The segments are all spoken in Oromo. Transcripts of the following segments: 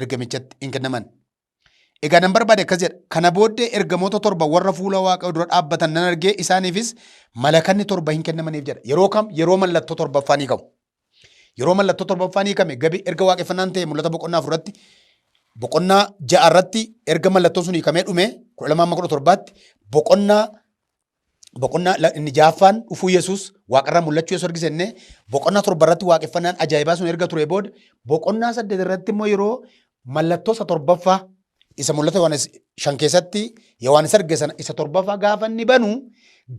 ergamichatti hin kennaman. Egaa nan barbaade akkas jedha. Kana booddee ergamoota torba warra fuula Waaqa dura dhaabbatan nan argee isaaniifis malakanni torba hin kennamaniif jedha. Yeroo kam? Yeroo mallattoo torbaffaan hiikamu. Yeroo mallattoo torbaffaan hiikame gabii erga waaqeffannaan ta'e mul'ata boqonnaa afurratti boqonnaa ja'a irratti erga mallattoo sun hiikamee dhume 12:17 boqonnaa inni ja'affaan dhufuu Yesuus waaqarraa mul'achuu Yesuus argisenne boqonnaa torba irratti waaqeffannaan ajaa'ibaa sun erga ture booda boqonnaa 8 irratti immoo yeroo mallattoo isa torbaffaa isa mul'ata Yohaanis 5 keessatti Yohaanis arge sana isa torbaffaa gaafa inni banu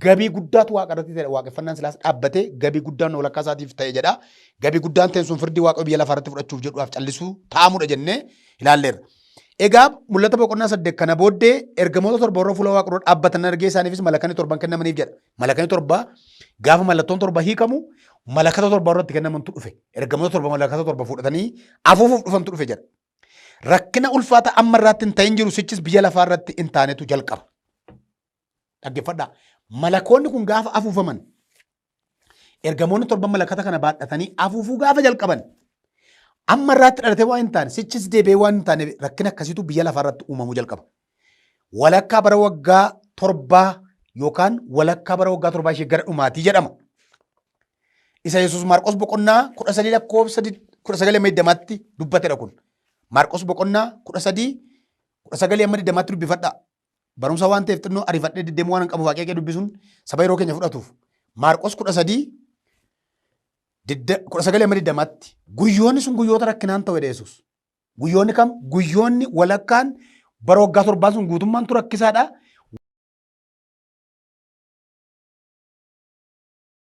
gabii guddaatu waaqarratti ta'e waaqeffannaan silaas dhaabbatee gabii guddaan walakkaa isaatiif ta'e jedha. Gabii guddaan ta'e sun firdii waaqa biyya lafaarratti fudhachuuf jedhuudhaaf callisuu taa'amudha jennee ilaalleerra. Egaa mul'ata boqonnaa 8 kana booddee ergamoota torba warra fuula waaqa dura dhaabbatan argee isaaniifis malakanni torban kennamaniif jedha. Malakanni torba gaafa mallattoon torba hiikamu malakata torba irratti kennamantu dhufe. Ergamoota torba malakata torba fudhatanii afuufuuf dhufantu dhufe jedha. Rakkina ulfaata amma irratti hin ta'in jiru sichis biyya lafaa irratti hin taanetu jalqaba. Dhaggeeffadhaa. Malakoonni kun gaafa afuufaman ergamoonni torba malakata kana baadhatanii afuufuu gaafa jalqaban amma irratti dhalatee waan hin taane sichis deebi'ee waan hin taane rakkina akkasiitu biyya lafaa irratti uumamuu jalqaba. Walakkaa bara waggaa torbaa yookaan walakkaa bara waggaa torbaa ishee gara dhumaatii jedhama. Isa Yesuus Maarqos boqonnaa 13 lakkoofsa 19 dubbatedha kun. Maarqos boqonnaa 13 dubbifadhaa. Barumsa waan ta'eef xinnoo ariifadhee deddeemuu waan hin qabu waaqee dubbisuun saba yeroo keenya fudhatuuf. Maarqos 19 guyyoonni sun guyyoota rakkinaan ta'u Yesuus. Guyyoonni kam? Guyyoonni walakkaan bara waggaa torbaa sun guutummaan tu rakkisaadha.